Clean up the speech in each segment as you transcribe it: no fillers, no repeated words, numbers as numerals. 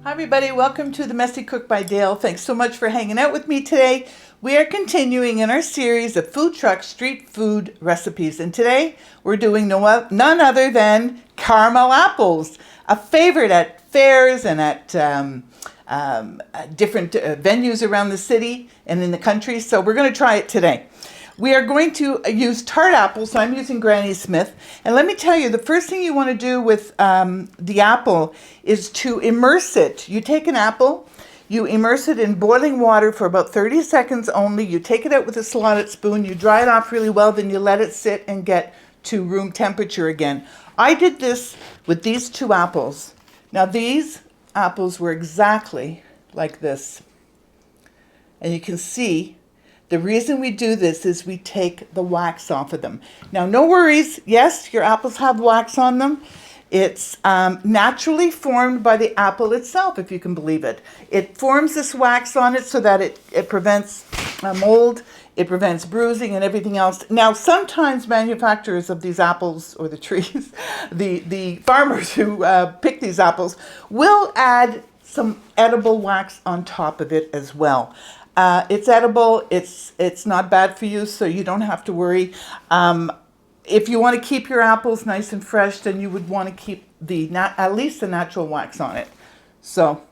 Hi everybody, welcome to the Messy Cook by Dale. Thanks so much for hanging out with me today. We are continuing in our series of food truck street food recipes, and today we're doing none other than caramel apples, a favorite at fairs and at different venues around the city and in the country. So we're going to try it today. We are going to use tart apples, so I'm using Granny Smith. And let me tell you, the first thing you want to do with the apple is to immerse it. You take an apple, you immerse it in boiling water for about 30 seconds only. You take it out with a slotted spoon, you dry it off really well, then you let it sit and get to room temperature again. I did this with these two apples. Now these apples were exactly like this. And you can see the reason we do this is we take the wax off of them. Now, no worries. Yes, your apples have wax on them. It's naturally formed by the apple itself, if you can believe it. It forms this wax on it so that it prevents mold, it prevents bruising and everything else. Now, sometimes manufacturers of these apples, or the trees, the farmers who pick these apples, will add some edible wax on top of it as well. It's edible, it's not bad for you, so you don't have to worry. If you want to keep your apples nice and fresh, then you would want to keep at least the natural wax on it. So,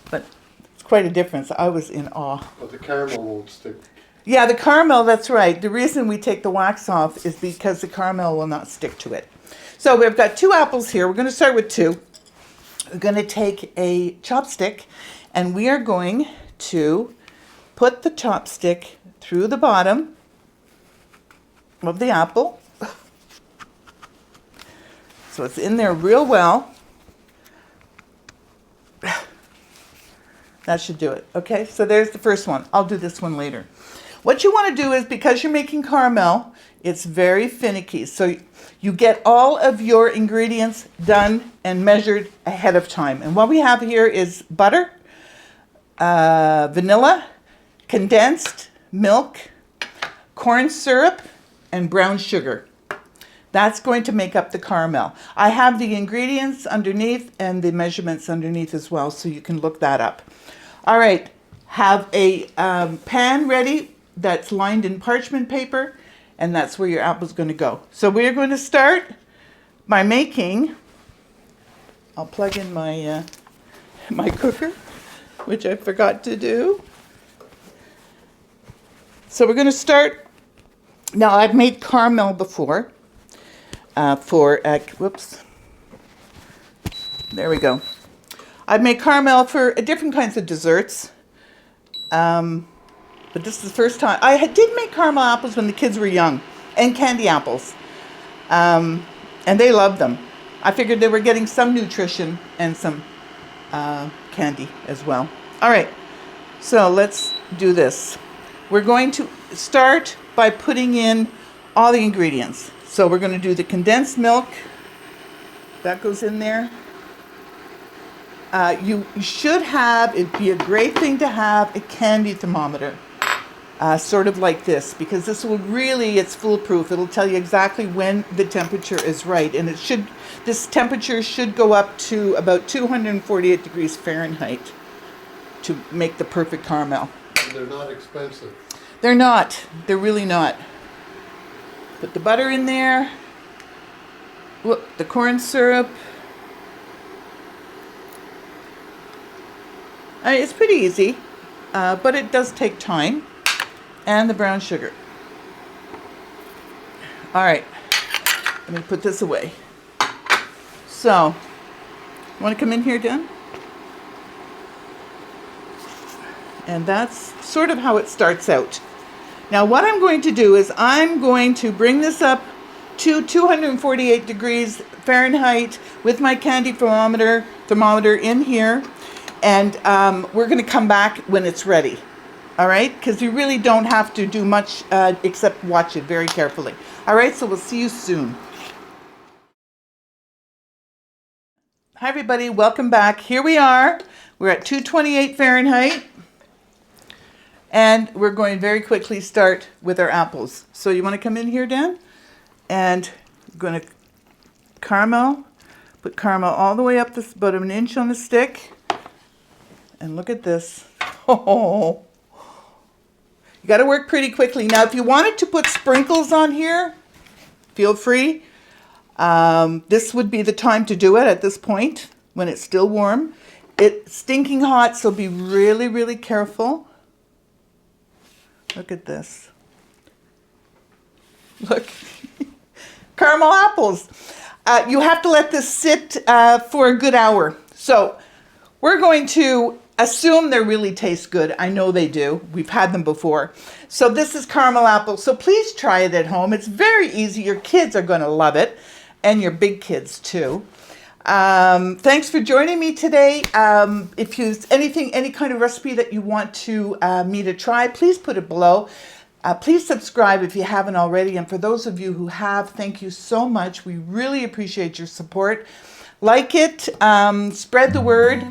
but it's quite a difference. I was in awe. But the caramel won't stick. Yeah, the caramel, that's right. The reason we take the wax off is because the caramel will not stick to it. So we've got two apples here. We're going to start with two. We're going to take a chopstick, and we are going to put the chopstick through the bottom of the apple. So it's in there real well. That should do it. Okay, so there's the first one. I'll do this one later. What you want to do is, because you're making caramel, it's very finicky. So you get all of your ingredients done and measured ahead of time. And what we have here is butter, vanilla, condensed milk, corn syrup, and brown sugar. That's going to make up the caramel. I have the ingredients underneath and the measurements underneath as well, so you can look that up. All right, have a pan ready that's lined in parchment paper, and that's where your apple's going to go. So we're going to start by making, I'll plug in my, my cooker, which I forgot to do. So we're going to start. Now, I've made caramel before whoops. There we go. I've made caramel for different kinds of desserts. But this is the first time. I did make caramel apples when the kids were young, and candy apples. And they loved them. I figured they were getting some nutrition and some candy as well. All right, so let's do this. We're going to start by putting in all the ingredients. So we're going to do the condensed milk. That goes in there. You should have, it'd be a great thing to have a candy thermometer, sort of like this, because this will really, it's foolproof. It'll tell you exactly when the temperature is right. And this temperature should go up to about 248 degrees Fahrenheit to make the perfect caramel. They're not expensive. They're not. They're really not. Put the butter in there. The corn syrup. It's pretty easy, but it does take time. And the brown sugar. All right. Let me put this away. So, you want to come in here, Dan? And that's sort of how it starts out. Now what I'm going to do is I'm going to bring this up to 248 degrees Fahrenheit with my candy thermometer in here. And we're going to come back when it's ready. All right? Because you really don't have to do much except watch it very carefully. All right? So we'll see you soon. Hi everybody, welcome back. Here we are. We're at 228 Fahrenheit. And we're going to very quickly start with our apples. So you want to come in here, Dan? And we're going to put caramel all the way up this, about an inch on the stick. And look at this. Oh, you got to work pretty quickly. Now, if you wanted to put sprinkles on here, feel free. This would be the time to do it at this point when it's still warm. It's stinking hot, so be really, really careful. Look at this. Look. Caramel apples. You have to let this sit for a good hour. So we're going to assume they really taste good. I know they do. We've had them before. So this is caramel apples. So please try it at home. It's very easy. Your kids are going to love it, and your big kids too. Thanks for joining me today. If there's any kind of recipe that you want me to try, please put it below. Please subscribe if you haven't already. And for those of you who have, thank you so much. We really appreciate your support. Like it, spread the word.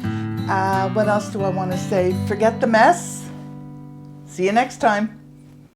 What else do I want to say? Forget the mess. See you next time.